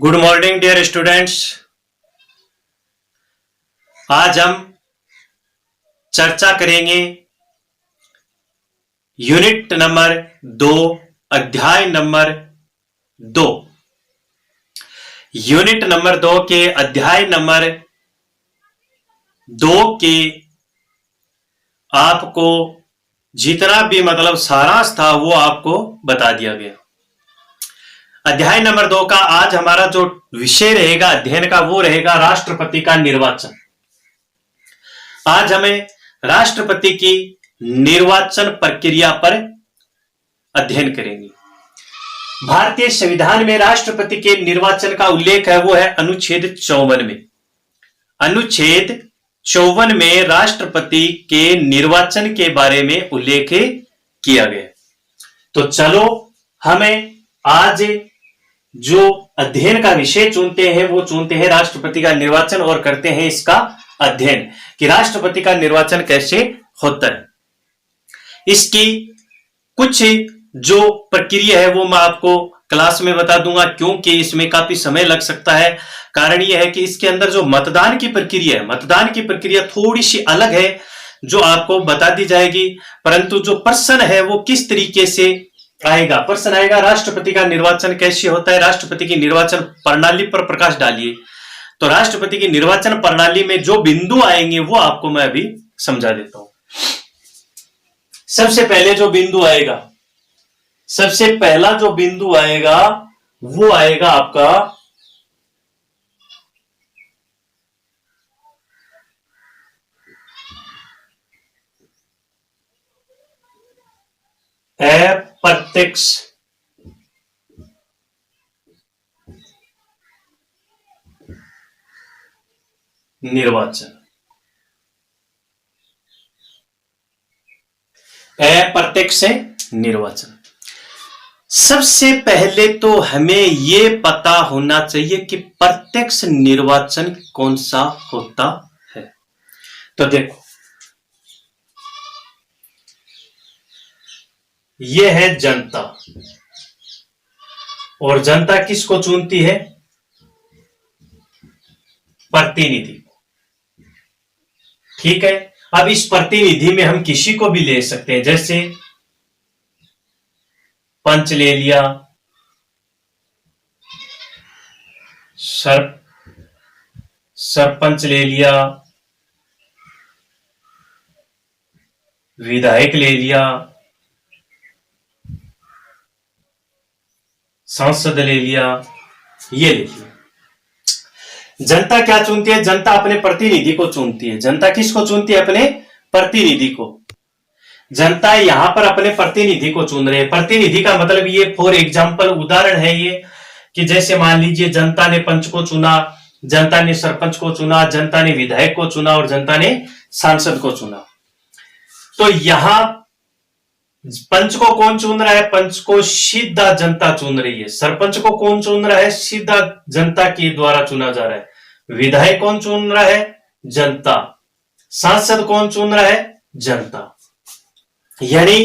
Good morning dear students. आज हम चर्चा करेंगे यूनिट नंबर 2 अध्याय नंबर 2। यूनिट नंबर 2 के अध्याय नंबर 2 के आपको जितना भी सारांश था वो आपको बता दिया गया। अध्याय नंबर 2 का आज हमारा जो विषय रहेगा अध्ययन का वो रहेगा राष्ट्रपति का निर्वाचन। आज हमें राष्ट्रपति की निर्वाचन प्रक्रिया पर अध्ययन करेंगे। भारतीय संविधान में राष्ट्रपति के निर्वाचन का उल्लेख है वो है अनुच्छेद 54 में। अनुच्छेद 54 में राष्ट्रपति के निर्वाचन के बारे में उल्लेख किया गया। तो चलो हमें आज जो अध्ययन का विषय चुनते हैं वो चुनते हैं राष्ट्रपति का निर्वाचन और करते हैं इसका अध्ययन कि राष्ट्रपति का निर्वाचन कैसे होता है। इसकी कुछ जो प्रक्रिया है वो मैं आपको क्लास में बता दूंगा, क्योंकि इसमें काफी समय लग सकता है। कारण यह है कि इसके अंदर जो मतदान की प्रक्रिया है, मतदान की प्रक्रिया थोड़ी सी अलग है जो आपको बता दी जाएगी, परंतु जो प्रश्न है वो किस तरीके से आएगा। प्रश्न आएगा राष्ट्रपति का निर्वाचन कैसे होता है, राष्ट्रपति की निर्वाचन प्रणाली पर प्रकाश डालिए। तो राष्ट्रपति की निर्वाचन प्रणाली में जो बिंदु आएंगे वो आपको मैं अभी समझा देता हूं। सबसे पहले जो बिंदु आएगा, सबसे पहला जो बिंदु आएगा वो आएगा आपका अप्रत्यक्ष निर्वाचन। अप्रत्यक्ष निर्वाचन। सबसे पहले तो हमें यह पता होना चाहिए कि प्रत्यक्ष निर्वाचन कौन सा होता है। तो देखो, यह है जनता, और जनता किसको चुनती है? प्रतिनिधि। ठीक है, अब इस प्रतिनिधि में हम किसी को भी ले सकते हैं, जैसे पंच ले लिया, सरपंच ले लिया, विधायक ले लिया, सांसद ले लिया, ये ले लिया। जनता क्या चुनती है? जनता अपने प्रतिनिधि को चुनती है। जनता किसको चुनती है? अपने प्रतिनिधि को। जनता यहां पर अपने प्रतिनिधि को चुन रहे हैं। प्रतिनिधि का मतलब ये फॉर एग्जाम्पल उदाहरण है ये कि जैसे मान लीजिए जनता ने पंच को चुना, जनता ने सरपंच को चुना, जनता ने विधायक को चुना और जनता ने सांसद को चुना। तो यहां पंच को कौन चुन रहा है? पंच को सीधा जनता चुन रही है। सरपंच को कौन चुन रहा है? सीधा जनता के द्वारा चुना जा रहा है। विधायक कौन चुन रहा है? जनता। सांसद कौन चुन रहा है? जनता। यानी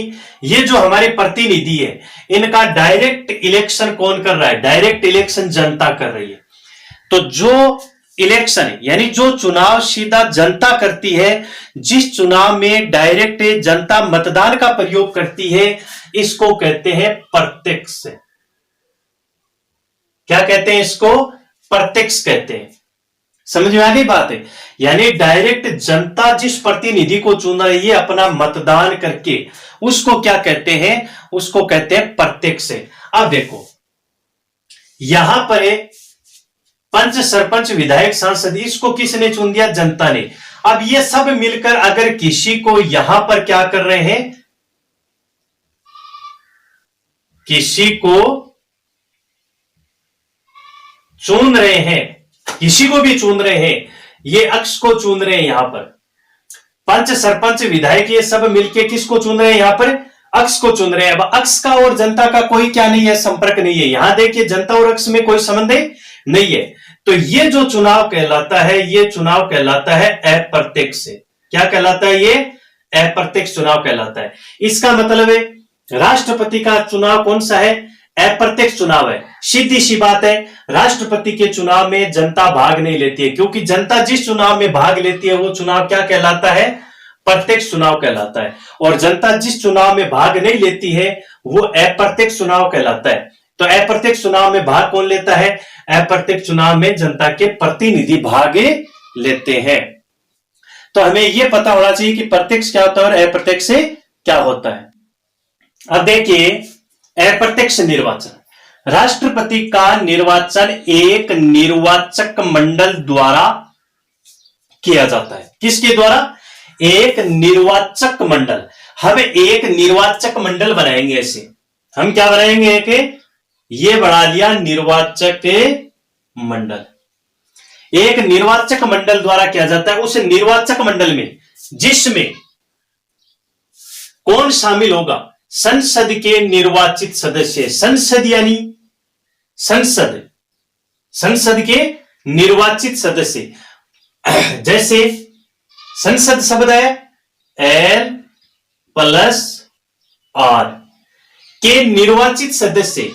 ये जो हमारे प्रतिनिधि है इनका डायरेक्ट इलेक्शन कौन कर रहा है? डायरेक्ट इलेक्शन जनता कर रही है। तो जो इलेक्शन है यानी जो चुनाव सीधा जनता करती है, जिस चुनाव में डायरेक्ट जनता मतदान का प्रयोग करती है, इसको कहते हैं प्रत्यक्ष। क्या कहते हैं इसको? प्रत्यक्ष कहते हैं। समझ में आ गई बात है? यानी डायरेक्ट जनता जिस प्रतिनिधि को चुन रही है अपना मतदान करके, उसको क्या कहते हैं? उसको कहते हैं प्रत्यक्ष। अब देखो यहां पर है पंच, सरपंच, विधायक, सांसद, इसको किसने चुन दिया? जनता ने। अब ये सब मिलकर अगर किसी को यहां पर क्या कर रहे हैं? किसी को चुन रहे हैं, किसी को भी चुन रहे हैं, ये अक्ष को चुन रहे हैं। यहां पर पंच, सरपंच, विधायक ये सब मिलकर किसको चुन रहे हैं? यहां पर अक्ष को चुन रहे हैं। अब अक्ष का और जनता का कोई क्या नहीं है? संपर्क नहीं है। यहां देखिए जनता और अक्ष में कोई संबंध नहीं है। तो ये जो चुनाव कहलाता है, ये चुनाव कहलाता है अप्रत्यक्ष। क्या कहलाता है? ये अप्रत्यक्ष चुनाव कहलाता है। इसका मतलब है राष्ट्रपति का चुनाव कौन सा है? अप्रत्यक्ष चुनाव है। सीधी सी बात है, राष्ट्रपति के चुनाव में जनता भाग नहीं लेती है, क्योंकि जनता जिस चुनाव में भाग लेती है वो चुनाव क्या कहलाता है? प्रत्यक्ष चुनाव कहलाता है। और जनता जिस चुनाव में भाग नहीं लेती है वो अप्रत्यक्ष चुनाव कहलाता है। तो अप्रत्यक्ष चुनाव में भाग कौन लेता है? अप्रत्यक्ष चुनाव में जनता के प्रतिनिधि भाग लेते हैं। तो हमें यह पता होना चाहिए कि प्रत्यक्ष क्या होता है और अप्रत्यक्ष से क्या होता है। अब देखिए, अप्रत्यक्ष निर्वाचन, राष्ट्रपति का निर्वाचन एक निर्वाचक मंडल द्वारा किया जाता है। किसके द्वारा? एक निर्वाचक मंडल। हम एक निर्वाचक मंडल बनाएंगे। ऐसे हम क्या बनाएंगे? एक ये बना लिया निर्वाचक मंडल। एक निर्वाचक मंडल द्वारा किया जाता है। उस निर्वाचक मंडल में जिसमें कौन शामिल होगा? संसद के निर्वाचित सदस्य। संसद यानी संसद के निर्वाचित सदस्य। जैसे संसद शब्द है L प्लस R के निर्वाचित सदस्य।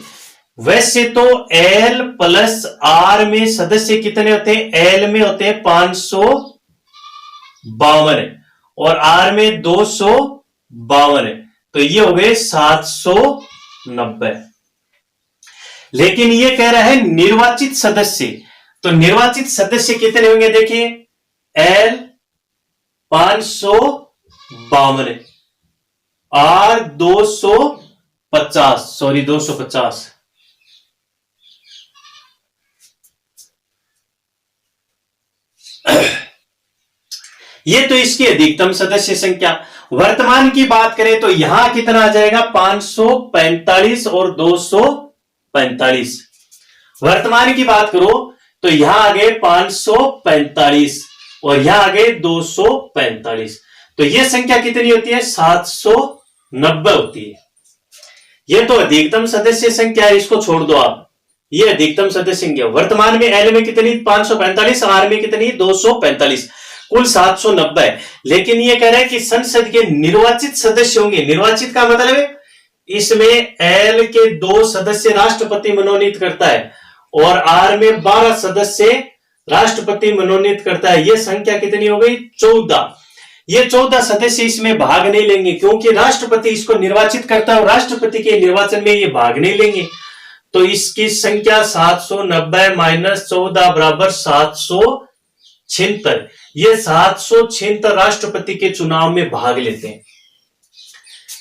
वैसे तो L प्लस R में सदस्य कितने होते हैं? L में होते हैं 552 और R में 252, तो ये हो गए 790। लेकिन ये कह रहा है निर्वाचित सदस्य, तो निर्वाचित सदस्य कितने होंगे? देखिए L 552, R 250। ये तो इसकी अधिकतम सदस्य संख्या। वर्तमान की बात करें तो यहां कितना आ जाएगा? 545 और 245। वर्तमान की बात करो तो यहां आ गए 545 और यहां आ गए 245, तो यह संख्या कितनी होती है? 790 होती है। यह तो अधिकतम सदस्य संख्या है, इसको छोड़ दो आप। यह अधिकतम सदस्य संख्या। वर्तमान में L में कितनी? 545, R में कितनी? 245, कुल 790 है। लेकिन यह कह रहा है कि संसद के निर्वाचित सदस्य होंगे। निर्वाचित का मतलब है इसमें L के 2 सदस्य राष्ट्रपति मनोनीत करता है और R में 12 सदस्य राष्ट्रपति मनोनीत करता है। यह संख्या कितनी हो गई? 14। ये 14 सदस्य इसमें भाग नहीं लेंगे क्योंकि राष्ट्रपति इसको निर्वाचित करता है और राष्ट्रपति के निर्वाचन में ये भाग नहीं लेंगे। तो इसकी संख्या 790 माइनस 14 बराबर 776। ये 776 राष्ट्रपति के चुनाव में भाग लेते हैं।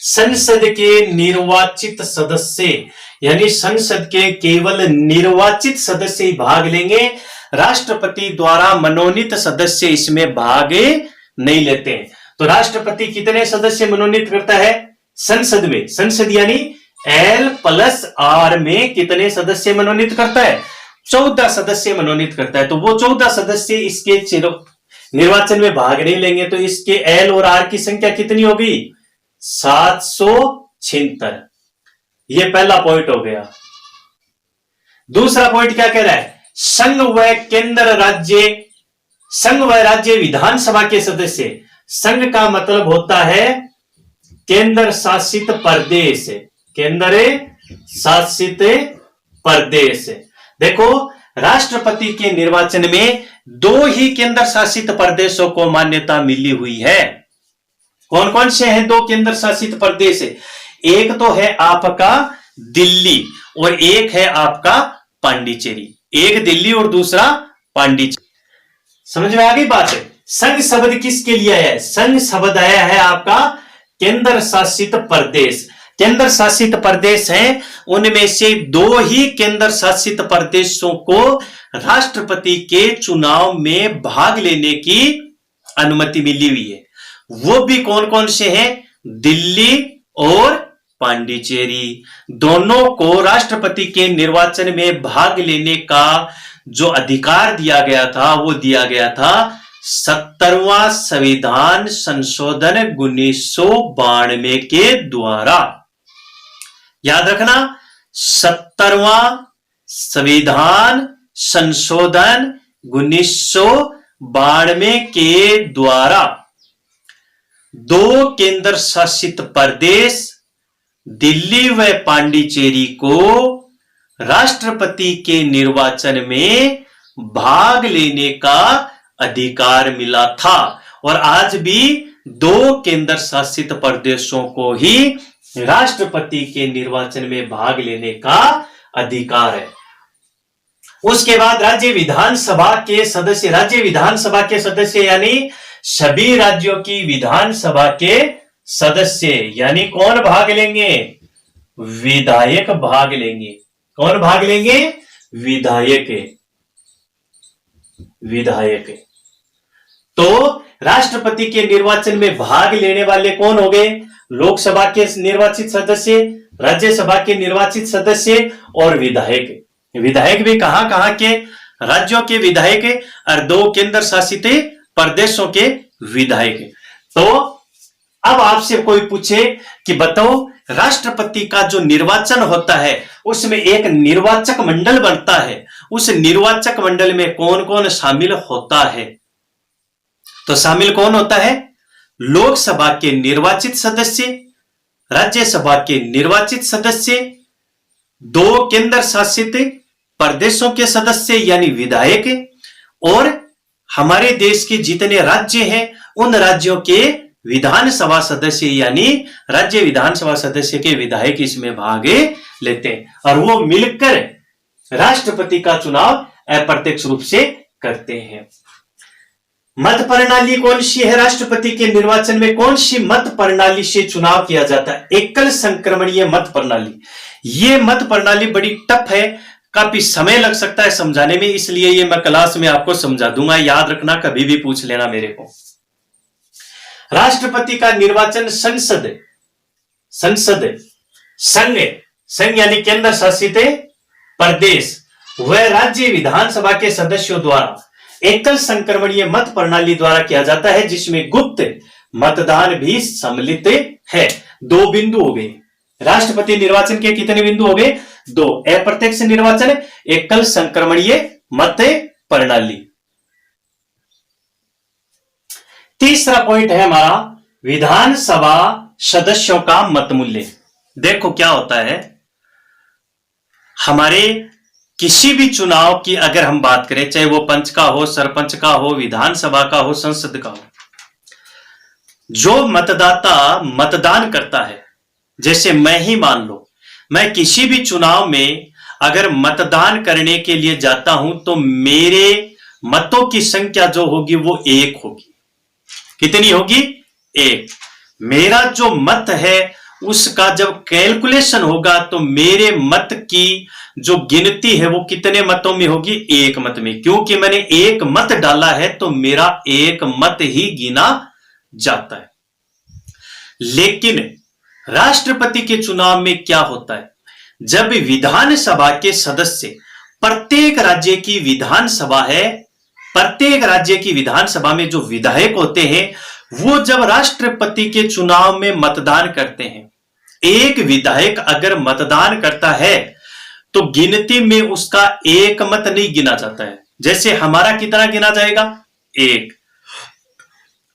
संसद के निर्वाचित सदस्य यानी संसद के केवल निर्वाचित सदस्य ही भाग लेंगे। राष्ट्रपति द्वारा मनोनीत सदस्य इसमें भाग नहीं लेते हैं। तो राष्ट्रपति कितने सदस्य मनोनीत करता है? संसद में, संसद यानी L प्लस R में कितने सदस्य मनोनीत करता है? 14 सदस्य मनोनीत करता है। तो वो 14 सदस्य इसके निर्वाचन में भाग नहीं लेंगे। तो इसके L और R की संख्या कितनी होगी? 776। ये पहला पॉइंट हो गया। दूसरा पॉइंट क्या कह रहा है? संघ व राज्य विधानसभा के सदस्य। संघ का मतलब होता है केंद्र शासित प्रदेश। केंद्र शासित प्रदेश। देखो, राष्ट्रपति के निर्वाचन में 2 ही केंद्र शासित प्रदेशों को मान्यता मिली हुई है। कौन कौन से हैं 2 केंद्र शासित प्रदेश? एक तो है आपका दिल्ली और एक है आपका पांडिचेरी। एक दिल्ली और दूसरा पांडिचेरी। समझ में आ गई बात है? संघ शब्द किसके लिए आया है? संघ शब्द आया है आपका केंद्र शासित प्रदेश। केंद्र शासित प्रदेश हैं, उनमें से 2 ही केंद्र शासित प्रदेशों को राष्ट्रपति के चुनाव में भाग लेने की अनुमति मिली हुई है। वो भी कौन कौन से हैं? दिल्ली और पांडिचेरी। दोनों को राष्ट्रपति के निर्वाचन में भाग लेने का जो अधिकार दिया गया था वो दिया गया था 70वां संविधान संशोधन 1992 के द्वारा। याद रखना, 70वां संविधान संशोधन 1992 के द्वारा 2 केंद्र शासित प्रदेश दिल्ली व पांडिचेरी को राष्ट्रपति के निर्वाचन में भाग लेने का अधिकार मिला था। और आज भी 2 केंद्र शासित प्रदेशों को ही राष्ट्रपति के निर्वाचन में भाग लेने का अधिकार है। उसके बाद राज्य विधानसभा के सदस्य यानी सभी राज्यों की विधानसभा के सदस्य यानी कौन भाग लेंगे? विधायक भाग लेंगे। कौन भाग लेंगे? विधायक। तो राष्ट्रपति के निर्वाचन में भाग लेने वाले कौन हो गए? लोकसभा के निर्वाचित सदस्य, राज्यसभा के निर्वाचित सदस्य और विधायक। विधायक भी कहां कहां के? राज्यों के विधायक और 2 केंद्र शासित प्रदेशों के विधायक। तो अब आपसे कोई पूछे कि बताओ राष्ट्रपति का जो निर्वाचन होता है उसमें एक निर्वाचक मंडल बनता है, उस निर्वाचक मंडल में कौन कौन शामिल होता है? तो शामिल कौन होता है? लोकसभा के निर्वाचित सदस्य, राज्यसभा के निर्वाचित सदस्य, 2 केंद्र शासित प्रदेशों के सदस्य यानी विधायक, और हमारे देश के जितने राज्य हैं उन राज्यों के विधानसभा सदस्य यानी राज्य विधानसभा सदस्य के विधायक इसमें भाग लेते हैं और वो मिलकर राष्ट्रपति का चुनाव अप्रत्यक्ष रूप से करते हैं। मत प्रणाली कौन सी है? राष्ट्रपति के निर्वाचन में कौन सी मत प्रणाली से चुनाव किया जाता है? एकल संक्रमणीय मत प्रणाली। ये मत प्रणाली बड़ी टफ है, काफी समय लग सकता है समझाने में, इसलिए ये मैं क्लास में आपको समझा दूंगा, याद रखना, कभी भी पूछ लेना मेरे को। राष्ट्रपति का निर्वाचन संघ यानी केंद्र शासित प्रदेश व राज्य विधानसभा के सदस्यों द्वारा एकल संक्रमणीय मत प्रणाली द्वारा किया जाता है, जिसमें गुप्त मतदान भी सम्मिलित है। 2 बिंदु हो गए। राष्ट्रपति निर्वाचन के कितने बिंदु हो गए? 2। अप्रत्यक्ष निर्वाचन, एकल संक्रमणीय मत प्रणाली। तीसरा पॉइंट है हमारा विधानसभा सदस्यों का मत मूल्य। देखो क्या होता है, हमारे किसी भी चुनाव की अगर हम बात करें, चाहे वो पंच का हो, सरपंच का हो, विधानसभा का हो, संसद का हो, जो मतदाता मतदान करता है, जैसे मैं ही मान लो, मैं किसी भी चुनाव में अगर मतदान करने के लिए जाता हूं तो मेरे मतों की संख्या जो होगी वो 1 होगी। कितनी होगी? 1। मेरा जो मत है उसका जब कैलकुलेशन होगा तो मेरे मत की जो गिनती है वो कितने मतों में होगी? 1 मत में। क्योंकि मैंने 1 मत डाला है तो मेरा 1 मत ही गिना जाता है। लेकिन राष्ट्रपति के चुनाव में क्या होता है, जब विधानसभा के सदस्य, प्रत्येक राज्य की विधानसभा है, प्रत्येक राज्य की विधानसभा में जो विधायक होते हैं वो जब राष्ट्रपति के चुनाव में मतदान करते हैं, एक विधायक अगर मतदान करता है तो गिनती में उसका 1 मत नहीं गिना जाता है। जैसे हमारा कितना गिना जाएगा? 1।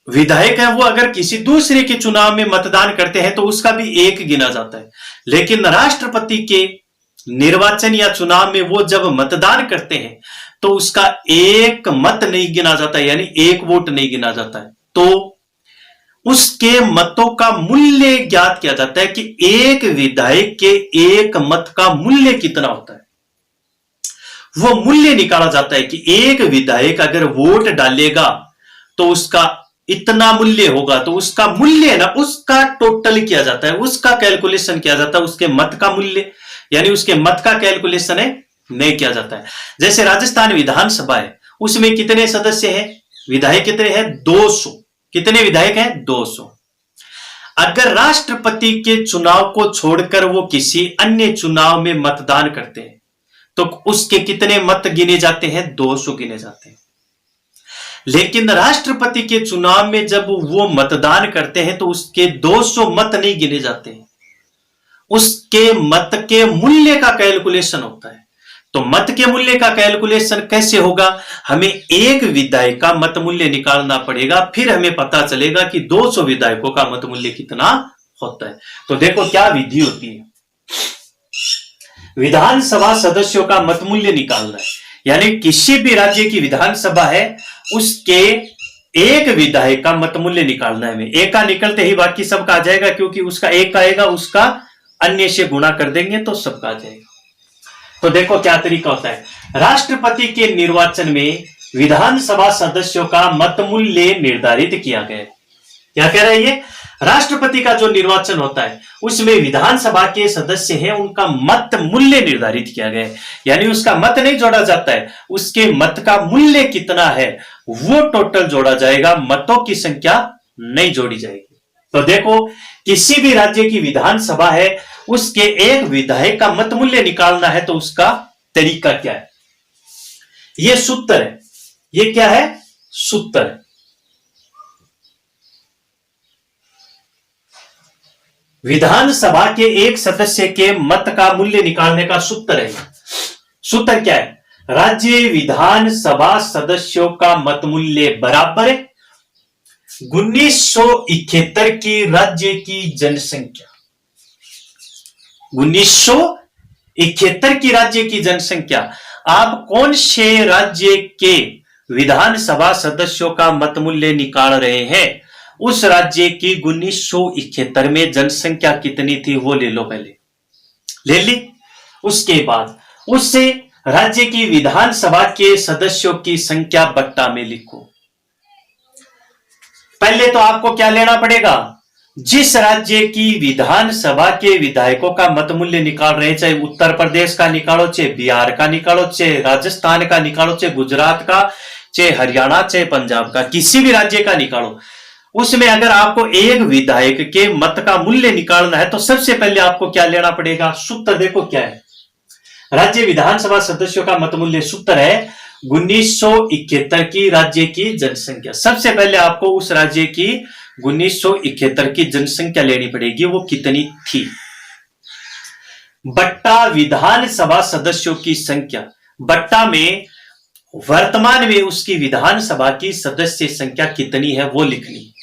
विधायक है वो अगर किसी दूसरे के चुनाव में मतदान करते हैं तो उसका भी 1 गिना जाता है। लेकिन राष्ट्रपति के निर्वाचन या चुनाव में वो जब मतदान करते हैं तो उसका 1 मत नहीं गिना जाता, यानी 1 वोट नहीं गिना जाता है। तो उसके मतों का मूल्य ज्ञात किया जाता है कि एक विधायक के 1 मत का मूल्य कितना होता है। वो मूल्य निकाला जाता है कि एक विधायक अगर वोट डालेगा तो उसका इतना मूल्य होगा, तो उसका मूल्य ना, उसका टोटल किया जाता है, उसका कैलकुलेशन किया जाता है, उसके मत का मूल्य यानी उसके मत का कैलकुलेशन है नहीं किया जाता है। जैसे राजस्थान विधानसभा है, उसमें कितने सदस्य हैं? विधायक कितने हैं? 200। कितने विधायक हैं? 200। अगर राष्ट्रपति के चुनाव को छोड़कर वो किसी अन्य चुनाव में मतदान करते हैं तो उसके कितने मत गिने जाते हैं? 200 गिने जाते हैं। लेकिन राष्ट्रपति के चुनाव में जब वो मतदान करते हैं तो उसके 200 मत नहीं गिने जाते हैं, उसके मत के मूल्य का कैलकुलेशन होता है। तो मत के मूल्य का कैलकुलेशन कैसे होगा? हमें एक विधायक का मत मूल्य निकालना पड़ेगा, फिर हमें पता चलेगा कि 200 विधायकों का मत मूल्य कितना होता है। तो देखो क्या विधि होती है, विधानसभा सदस्यों का मत मूल्य निकालना है, यानी किसी भी राज्य की विधानसभा है उसके एक विधायक का मत मूल्य निकालना है। हमें एक का निकलते ही बाकी सबका आ जाएगा, क्योंकि उसका एक का आएगा, उसका अन्य से गुणा कर देंगे तो सबका आ जाएगा। तो देखो क्या तरीका होता है, राष्ट्रपति के निर्वाचन में विधानसभा सदस्यों का मत मूल्य निर्धारित किया गया है। क्या कह रहा है ये, राष्ट्रपति का जो निर्वाचन होता है उसमें विधानसभा के सदस्य हैं, उनका मत मूल्य निर्धारित किया गया है, यानी उसका मत नहीं जोड़ा जाता है, उसके मत का मूल्य कितना है वो टोटल जोड़ा जाएगा, मतों की संख्या नहीं जोड़ी जाएगी। तो देखो किसी भी राज्य की विधानसभा है उसके एक विधायक का मत मूल्य निकालना है, तो उसका तरीका क्या है, यह सूत्र है। ये क्या है, सूत्र है। विधानसभा के एक सदस्य के मत का मूल्य निकालने का सूत्र है। सूत्र क्या है, राज्य विधानसभा सदस्यों का मत मूल्य बराबर है 1971 की राज्य की जनसंख्या। 1971 की राज्य की जनसंख्या। आप कौन से राज्य के विधानसभा सदस्यों का मत मूल्य निकाल रहे हैं, उस राज्य की 1971 में जनसंख्या कितनी थी वो ले लो, पहले ले ली। उसके बाद उससे राज्य की विधानसभा के सदस्यों की संख्या बट्टा में लिखो। पहले तो आपको क्या लेना पड़ेगा, जिस राज्य की विधानसभा के विधायकों का मत मूल्य निकाल रहे हैं, चाहे उत्तर प्रदेश का निकालो, चाहे बिहार का निकालो, चाहे राजस्थान का निकालो, चाहे गुजरात का, चाहे हरियाणा, चाहे पंजाब का, किसी भी राज्य का निकालो, उसमें अगर आपको एक विधायक के मत का मूल्य निकालना है तो सबसे पहले आपको क्या लेना पड़ेगा, सूत्र देखो क्या है, राज्य विधानसभा सदस्यों का मत मूल्य सूत्र है 1971 की राज्य की जनसंख्या। सबसे पहले आपको उस राज्य की 1971 की जनसंख्या लेनी पड़ेगी, वो कितनी थी, बट्टा विधानसभा सदस्यों की संख्या, बट्टा में वर्तमान में उसकी विधानसभा की सदस्य संख्या कितनी है वो लिखनी।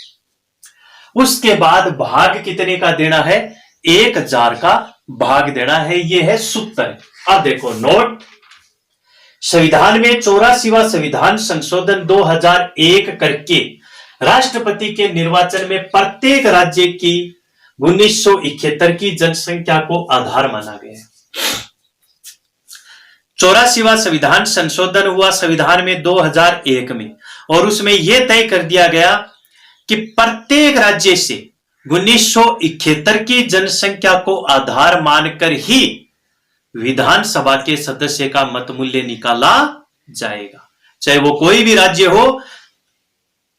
उसके बाद भाग कितने का देना है, 1000 का भाग देना है, ये है सूत्र। अब देखो नोट, संविधान में 84वां संविधान संशोधन 2001 करके राष्ट्रपति के निर्वाचन में प्रत्येक राज्य की 1971 की जनसंख्या को आधार माना गया है। 84वां संविधान संशोधन हुआ संविधान में 2001 में, और उसमें यह तय कर दिया गया कि प्रत्येक राज्य से 1971 की जनसंख्या को आधार मानकर ही विधानसभा के सदस्य का मत मूल्य निकाला जाएगा, चाहे वो कोई भी राज्य हो।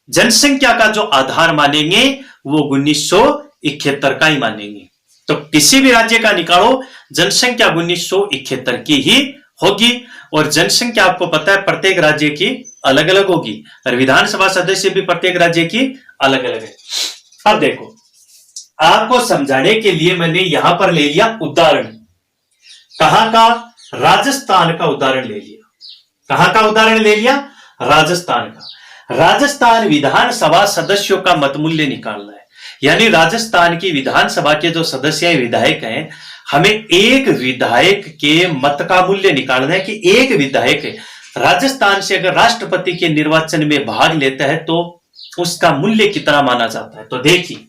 जनसंख्या का जो आधार मानेंगे वो 1971 का ही मानेंगे। तो किसी भी राज्य का निकालो, जनसंख्या 1971 की ही होगी, और जनसंख्या आपको पता है प्रत्येक राज्य की अलग अलग होगी, और विधानसभा सदस्य भी प्रत्येक राज्य की अलग अलग है। अब देखो, आपको समझाने के लिए मैंने यहां पर ले लिया उदाहरण, कहां का, राजस्थान का उदाहरण ले लिया। कहां का उदाहरण ले लिया, राजस्थान का। राजस्थान विधानसभा सदस्यों का मत मूल्य निकालना है, यानी राजस्थान की विधानसभा के जो सदस्य विधायक हैं, हमें एक विधायक के मत का मूल्य निकालना है कि एक विधायक राजस्थान से अगर राष्ट्रपति के निर्वाचन में भाग लेता है तो उसका मूल्य कितना माना जाता है। तो देखिए,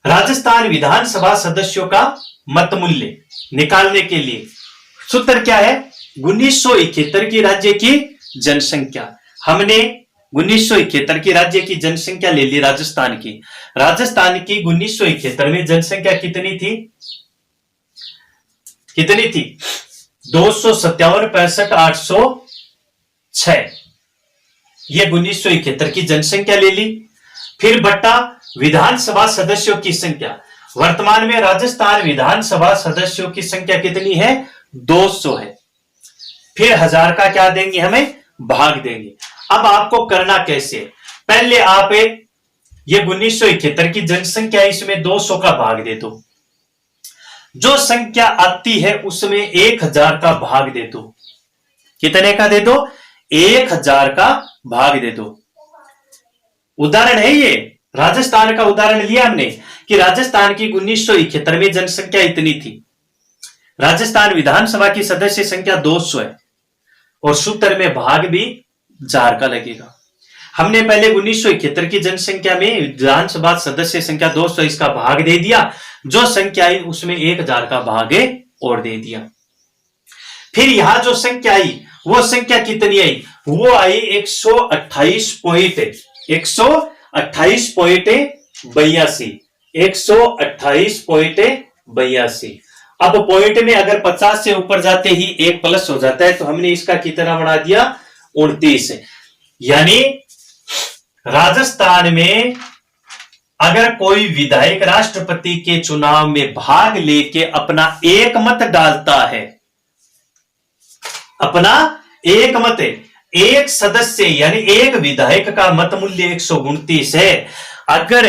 राजस्थान विधानसभा सदस्यों का मत मूल्य निकालने के लिए सूत्र क्या है, 1971 की राज्य की जनसंख्या। हमने 1971 की राज्य की जनसंख्या ले ली राजस्थान की। राजस्थान की 1971 में जनसंख्या कितनी थी, कितनी थी, 257,65,806। ये 1971 की जनसंख्या ले ली। फिर बट्टा विधानसभा सदस्यों की संख्या, वर्तमान में राजस्थान विधानसभा सदस्यों की संख्या कितनी है, 200 है। फिर 1000 का क्या देंगे, हमें भाग देंगे। अब आपको करना कैसे, पहले आप ये 1971 की जनसंख्या, इसमें 200 का भाग दे दो, जो संख्या आती है उसमें 1000 का भाग दे दो। कितने का दे दो, 1000 का भाग दे दो। उदाहरण है ये, राजस्थान का उदाहरण लिया हमने कि राजस्थान की 1971 में जनसंख्या इतनी थी। राजस्थान विधानसभा की सदस्य संख्या 200 है और सूत्र में भाग भी 4 का लगेगा। हमने पहले 1971 की जनसंख्या में विधानसभा सदस्य संख्या 200 इसका भाग दे दिया, जो संख्या आई उसमें 1000 का भाग और दे दिया। फिर यहां जो संख्या आई वो संख्या कितनी आई, वो आई 128.82 128.82। अब पॉइंट में अगर 50 से ऊपर जाते ही एक प्लस हो जाता है, तो हमने इसका कितना बढ़ा दिया 29। यानी राजस्थान में अगर कोई विधायक राष्ट्रपति के चुनाव में भाग लेके अपना एक मत डालता है, अपना एक मत, एक सदस्य यानी एक विधायक का मत मूल्य 129 है। अगर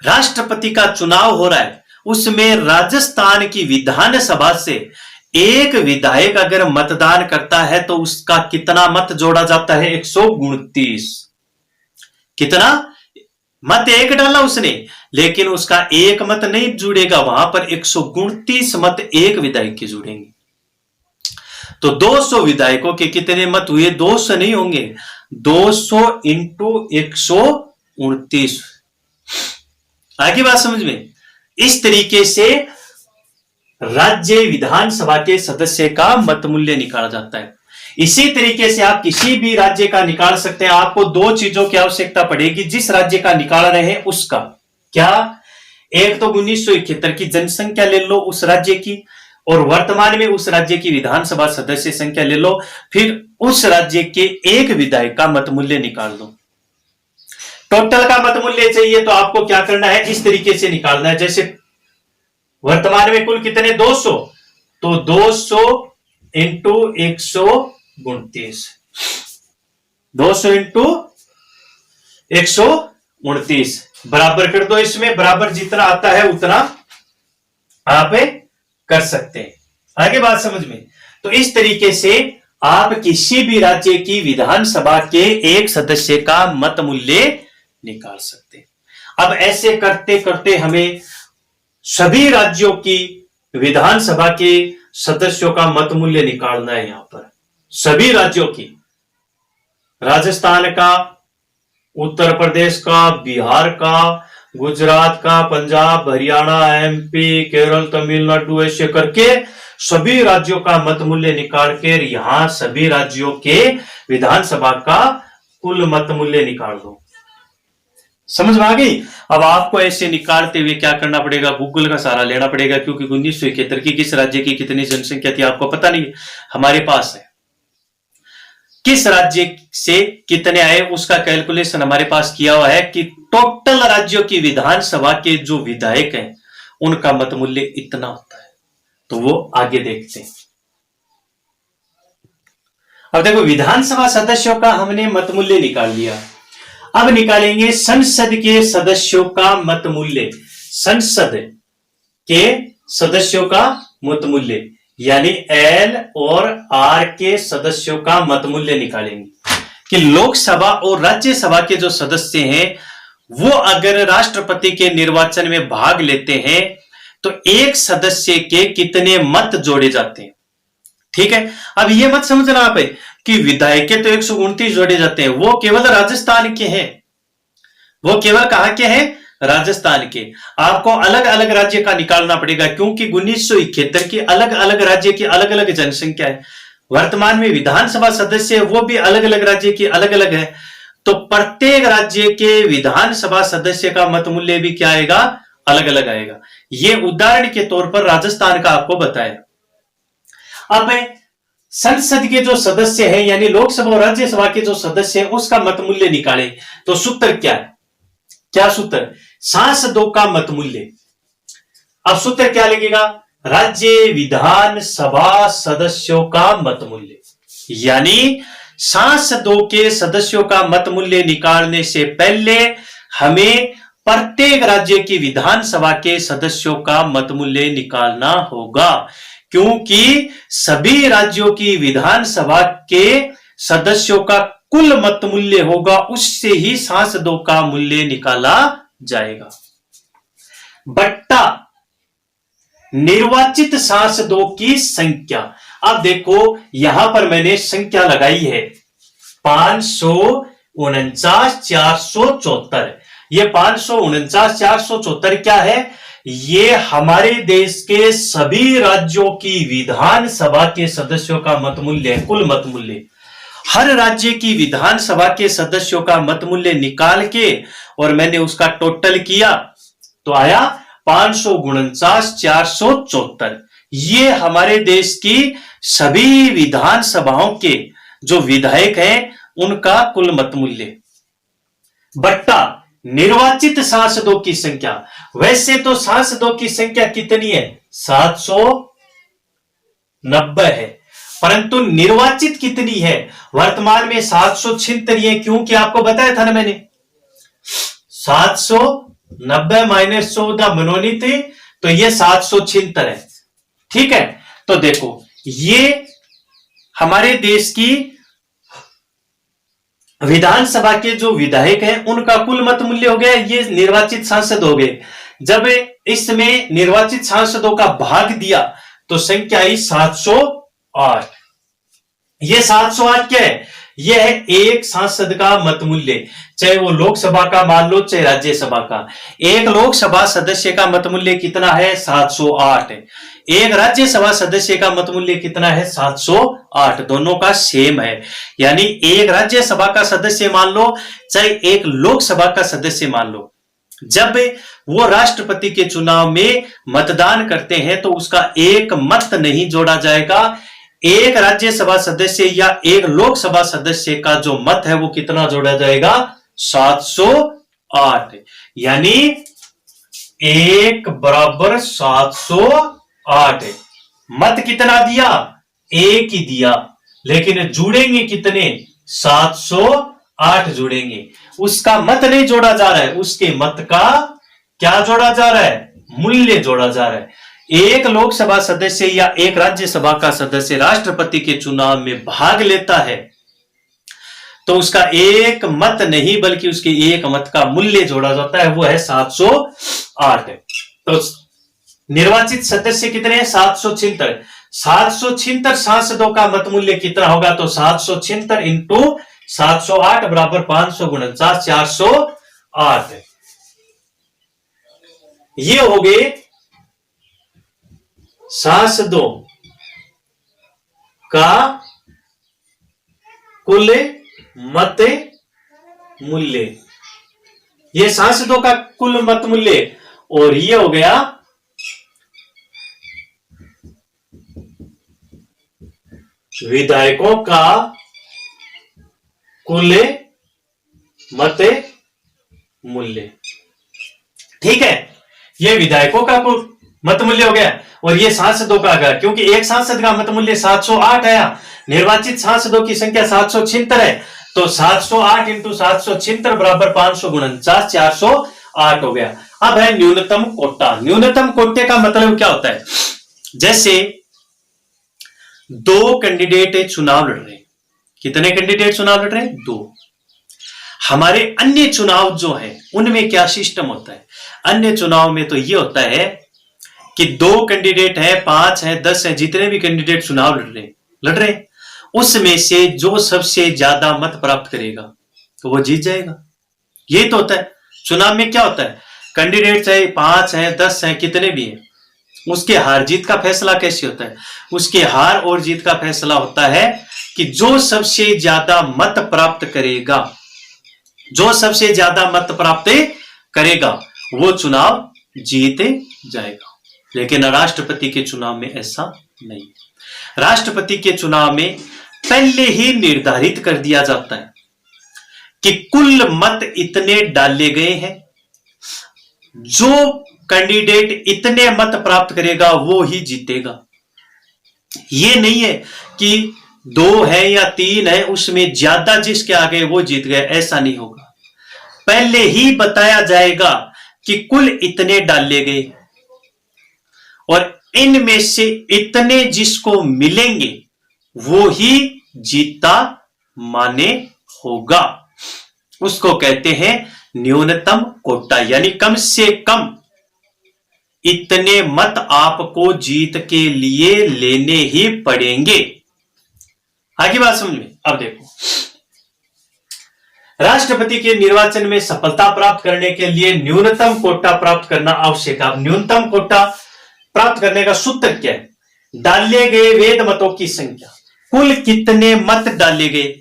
राष्ट्रपति का चुनाव हो रहा है, उसमें राजस्थान की विधानसभा से एक विधायक अगर मतदान करता है तो उसका कितना मत जोड़ा जाता है 129। कितना मत एक डाला उसने, लेकिन उसका एक मत नहीं जुड़ेगा, वहां पर 129 मत एक विधायक के जुड़ेंगे। तो 200 विधायकों के कितने मत हुए, 200 नहीं होंगे, 200 इंटू 129। आगे बात समझ में। इस तरीके से राज्य विधानसभा के सदस्य का मत मूल्य निकाला जाता है। इसी तरीके से आप किसी भी राज्य का निकाल सकते हैं। आपको 2 चीजों की आवश्यकता पड़ेगी जिस राज्य का निकाल रहे हैं उसका। क्या? एक तो 1971 की जनसंख्या ले लो उस राज्य की, और वर्तमान में उस राज्य की विधानसभा सदस्य संख्या ले लो, फिर उस राज्य के एक विधायक का मत मूल्य निकाल लो। टोटल का मत मूल्य चाहिए तो आपको क्या करना है, इस तरीके से निकालना है। जैसे वर्तमान में कुल कितने 200, तो 200 इंटू 129, 200 इंटू 129 बराबर कर दो। इसमें बराबर जितना आता है उतना आप कर सकते हैं। आगे बात समझ में। तो इस तरीके से आप किसी भी राज्य की विधानसभा के एक सदस्य का मत मूल्य निकाल सकते हैं। अब ऐसे करते करते हमें सभी राज्यों की विधानसभा के सदस्यों का मत मूल्य निकालना है। यहां पर सभी राज्यों की, राजस्थान का, उत्तर प्रदेश का, बिहार का, गुजरात का, पंजाब, हरियाणा, एमपी, केरल, तमिलनाडु, ऐसे करके सभी राज्यों का मत मूल्य निकाल कर यहां सभी राज्यों के विधानसभा का कुल मत मूल्य निकाल दो। समझ में आ गई? अब आपको ऐसे निकालते हुए क्या करना पड़ेगा, गूगल का सहारा लेना पड़ेगा, क्योंकि 1971 की किस राज्य की कितनी जनसंख्या थी आपको पता नहीं, हमारे पास है। किस राज्य से कितने आए उसका कैलकुलेशन हमारे पास किया हुआ है कि टोटल राज्यों की विधानसभा के जो विधायक हैं उनका मत मूल्य इतना होता है। तो वो आगे देखते हैं। अब देखो, विधानसभा सदस्यों का हमने मत मूल्य निकाल लिया। अब निकालेंगे संसद के सदस्यों का मत मूल्य। संसद के सदस्यों का मत मूल्य यानी एल और आर के सदस्यों का मत मूल्य निकालेंगे कि लोकसभा और राज्यसभा के जो सदस्य हैं वो अगर राष्ट्रपति के निर्वाचन में भाग लेते हैं तो एक सदस्य के कितने मत जोड़े जाते हैं। ठीक है, अब ये मत समझना आप कि विधायक के तो 129 जोड़े जाते हैं, वो केवल राजस्थान के हैं। वो केवल कहां के हैं? राजस्थान के। आपको अलग अलग राज्य का निकालना पड़ेगा, क्योंकि 1971 की अलग अलग राज्य की अलग अलग जनसंख्या है। वर्तमान में विधानसभा सदस्य वो भी अलग अलग राज्य की अलग अलग है। तो प्रत्येक राज्य के विधानसभा सदस्य का मत मूल्य भी क्या आएगा? अलग अलग आएगा। ये उदाहरण के तौर पर राजस्थान का आपको बताया। अब संसद के जो सदस्य हैं यानी लोकसभा और राज्यसभा के जो सदस्य हैं उसका मत मूल्य निकालें तो सूत्र क्या है? क्या सूत्र? सांसदों का मत मूल्य। अब सूत्र क्या लगेगा? राज्य विधानसभा सदस्यों का मत मूल्य, यानी सांसदों के सदस्यों का मत मूल्य निकालने से पहले हमें प्रत्येक राज्य की विधानसभा के सदस्यों का मत मूल्य निकालना होगा, क्योंकि सभी राज्यों की विधानसभा के सदस्यों का कुल मत मूल्य होगा उससे ही सांसदों का मूल्य निकाला जाएगा। बट्टा निर्वाचित सांसदों की संख्या। अब देखो यहां पर मैंने संख्या लगाई है 549,474। ये 549,474 क्या है? ये हमारे देश के सभी राज्यों की विधानसभा के सदस्यों का मत मूल्य है, कुल मत मूल्य। हर राज्य की विधानसभा के सदस्यों का मत मूल्य निकाल के और मैंने उसका टोटल किया तो आया 549,474। ये हमारे देश की सभी विधानसभाओं के जो विधायक हैं उनका कुल मत मूल्य। बट्टा निर्वाचित सांसदों की संख्या। वैसे तो सांसदों की संख्या कितनी है? 790 है, परंतु निर्वाचित कितनी है? वर्तमान में 776 है, क्योंकि आपको बताया था ना मैंने 790 माइनस 14 मनोनीत है, तो ये 776 है। ठीक है, तो देखो ये हमारे देश की विधानसभा के जो विधायक हैं उनका कुल मत मूल्य हो गया, ये निर्वाचित सांसद हो गए। जब इसमें निर्वाचित सांसदों का भाग दिया तो संख्या आई 708। ये 708 क्या है? यह है एक सांसद का मत मूल्य, चाहे वो लोकसभा का मान लो चाहे राज्यसभा का। एक लोकसभा सदस्य का मत मूल्य कितना है? 708 है। एक राज्यसभा सदस्य का मत मूल्य कितना है? 708। दोनों का सेम है, यानी एक राज्यसभा का सदस्य मान लो चाहे एक लोकसभा का सदस्य मान लो, जब वो राष्ट्रपति के चुनाव में मतदान करते हैं तो उसका एक मत नहीं जोड़ा जाएगा। एक राज्यसभा सदस्य या एक लोकसभा सदस्य का जो मत है वो कितना जोड़ा जाएगा? 708। यानी एक बराबर 708। मत कितना दिया? एक ही दिया, लेकिन जुड़ेंगे कितने? 708 जुड़ेंगे। उसका मत नहीं जोड़ा जा रहा है, उसके मत का क्या जोड़ा जा रहा है? मूल्य जोड़ा जा रहा है। एक लोकसभा सदस्य या एक राज्यसभा का सदस्य राष्ट्रपति के चुनाव में भाग लेता है तो उसका एक मत नहीं बल्कि उसके एक मत का मूल्य जोड़ा जाता है, वो है 708। तो निर्वाचित सदस्य कितने हैं? 776। 776 सांसदों का मत मूल्य कितना होगा? तो 776 इंटू 708 बराबर 549,408। ये हो गए सांसदों का कुल मत मूल्य। ये सांसदों का कुल मत मूल्य, और ये हो गया विधायकों का कुल मत मूल्य। ठीक है, ये विधायकों का कुल मत मूल्य हो गया और ये सांसदों का गया, क्योंकि एक सांसद का मत मूल्य 708 आया, निर्वाचित सांसदों की संख्या 776 है, तो 708 इंटू 776 बराबर 549,408 हो गया। अब है न्यूनतम कोटा। न्यूनतम कोटे का मतलब क्या होता है? जैसे दो कैंडिडेट चुनाव लड़ रहे हैं। कितने कैंडिडेट चुनाव लड़ रहे हैं? दो। हमारे अन्य चुनाव जो है उनमें क्या सिस्टम होता है? अन्य चुनाव में तो ये होता है कि दो कैंडिडेट हैं, 5 हैं, 10 हैं, जितने भी कैंडिडेट चुनाव लड़ रहे हैं उसमें से जो सबसे ज्यादा मत प्राप्त करेगा तो वो जीत जाएगा। यही तो होता है चुनाव में। क्या होता है? कैंडिडेट चाहे 5 हैं, 10 हैं, कितने भी हैं, उसके हार जीत का फैसला कैसे होता है? उसके हार और जीत का फैसला होता है कि जो सबसे ज्यादा मत प्राप्त करेगा, जो सबसे ज्यादा मत प्राप्त करेगा वो चुनाव जीत जाएगा। लेकिन राष्ट्रपति के चुनाव में ऐसा नहीं। राष्ट्रपति के चुनाव में पहले ही निर्धारित कर दिया जाता है कि कुल मत इतने डाले गए हैं, जो कैंडिडेट इतने मत प्राप्त करेगा वो ही जीतेगा। ये नहीं है कि 2 है या 3 है उसमें ज्यादा जिसके आ गए वो जीत गए, ऐसा नहीं होगा। पहले ही बताया जाएगा कि कुल इतने डाले गए और इनमें से इतने जिसको मिलेंगे वो ही जीता माने होगा उसको कहते हैं न्यूनतम कोटा, यानी कम से कम इतने मत आपको जीत के लिए लेने ही पड़ेंगे। आगे बात समझ में। अब देखो, राष्ट्रपति के निर्वाचन में सफलता प्राप्त करने के लिए न्यूनतम कोटा प्राप्त करना आवश्यक है। अब न्यूनतम कोटा प्राप्त करने का सूत्र क्या है? डाले गए वैध मतों की संख्या, कुल कितने मत डाले गए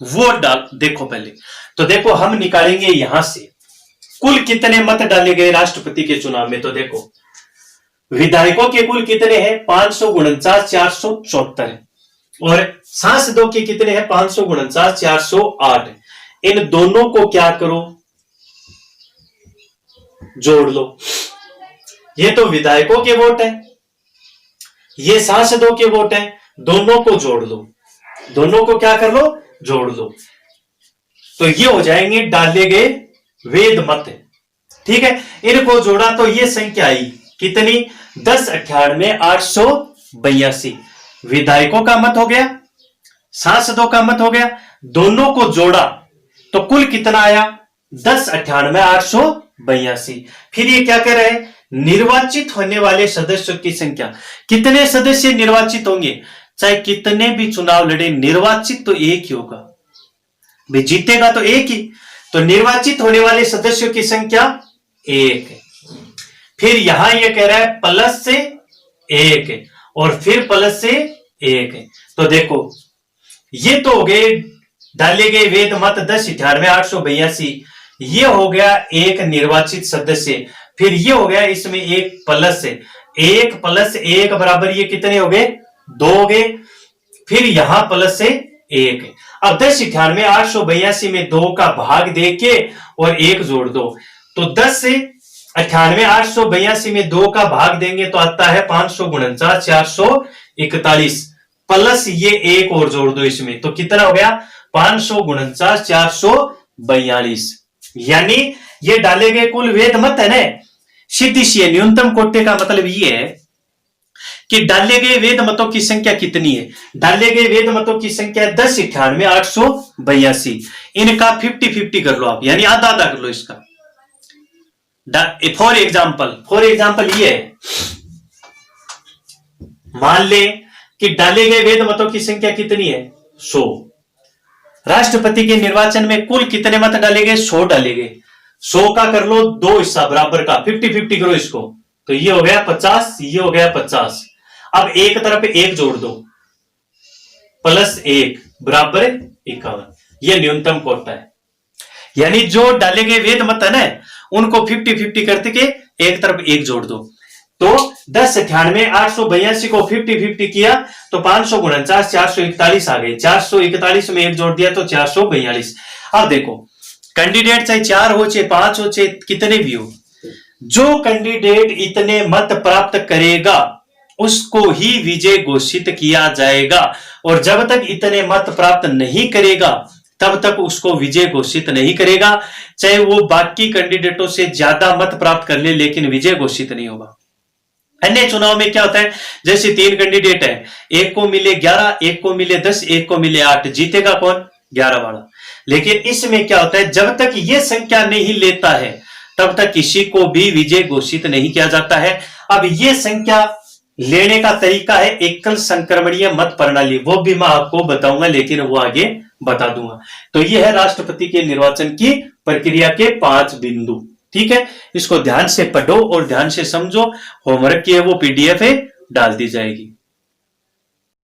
वो देखो पहले। तो देखो हम निकालेंगे यहां से कुल कितने मत डाले गए राष्ट्रपति के चुनाव में। तो देखो विधायकों के कुल कितने हैं? 549 474 है, और सांसदों के कितने हैं? 549 408। इन दोनों को क्या करो? जोड़ लो। ये तो विधायकों के वोट है, ये सांसदों के वोट है, दोनों को जोड़ लो। दोनों को क्या कर लो? जोड़ लो। तो ये हो जाएंगे डाले गए वैध मत। ठीक है, इनको जोड़ा तो ये संख्या आई कितनी? 1098 882। विधायकों का मत हो गया, सांसदों का मत हो गया, दोनों को जोड़ा तो कुल कितना आया? 1098 882। फिर ये क्या कह रहे हैं? निर्वाचित होने वाले सदस्यों की संख्या। कितने सदस्य निर्वाचित होंगे? चाहे कितने भी चुनाव लड़े, निर्वाचित तो एक ही होगा भाई, जीतेगा तो एक ही। तो निर्वाचित होने वाले सदस्यों की संख्या एक है। फिर यहां यह कह रहा है प्लस से एक है, और फिर प्लस से एक है। तो देखो ये तो हो गए डाले गए वैध मत 1098 882। ये हो गया एक निर्वाचित सदस्य। फिर ये हो गया इसमें एक प्लस है, एक प्लस एक बराबर ये कितने हो गए? 2 हो गए। फिर यहां प्लस से एक है। अब 1098 882 में 2 का भाग देके और एक जोड़ दो, तो 10 से 98 882 में 2 का भाग देंगे तो आता है 549 441, प्लस ये एक और जोड़ दो इसमें, तो कितना हो गया? 549 442। यानी ये डाले गए कुल वैध मत है ना। सीधी सी है, न्यूनतम कोटे का मतलब ये है कि डाले गए वैध मतों की संख्या कितनी है? डाले गए वैध मतों की संख्या 1098 882। इनका 50-50 कर लो आप, यानी आधा आधा कर लो इसका। फॉर एग्जाम्पल ये है, मान ले कि डाले गए वैध मतों की संख्या कितनी है? 100। राष्ट्रपति के निर्वाचन में कुल कितने मत डाले गए? 100 डाले गए। 100 का कर लो 2 हिस्सा बराबर का, 50-50 करो इसको, तो ये हो गया 50, ये हो गया 50। अब एक तरफ एक जोड़ दो, प्लस 1 बराबर 51। ये न्यूनतम कोटा है। यानी जो डाले गए वैध मत है ना, उनको 50-50 करते के एक तरफ एक जोड़ दो। तो 1098 882 को 50-50 किया तो 549 441 आ गए। 441 में एक जोड़ दिया तो 442। अब देखो कैंडिडेट चाहे 4 हो चाहे 5 हो चाहे कितने भी हो, जो कैंडिडेट इतने मत प्राप्त करेगा उसको ही विजय घोषित किया जाएगा, और जब तक इतने मत प्राप्त नहीं करेगा तब तक उसको विजय घोषित नहीं करेगा, चाहे वो बाकी कैंडिडेटों से ज्यादा मत प्राप्त कर ले, लेकिन विजय घोषित नहीं होगा। अन्य चुनाव में क्या होता है, जैसे 3 कैंडिडेट है, एक को मिले 11, एक को मिले 10, एक को मिले 8, जीतेगा कौन? 11 वाला। लेकिन इसमें क्या होता है, जब तक ये संख्या नहीं लेता है तब तक किसी को भी विजय घोषित नहीं किया जाता है। अब ये संख्या लेने का तरीका है एकल संक्रमणीय मत प्रणाली, वो भी मैं आपको बताऊंगा, लेकिन वो आगे बता दूंगा। तो ये है राष्ट्रपति के निर्वाचन की प्रक्रिया के 5 बिंदु। ठीक है, इसको ध्यान से पढ़ो और ध्यान से समझो। होमवर्क की है वो PDF है, डाल दी जाएगी।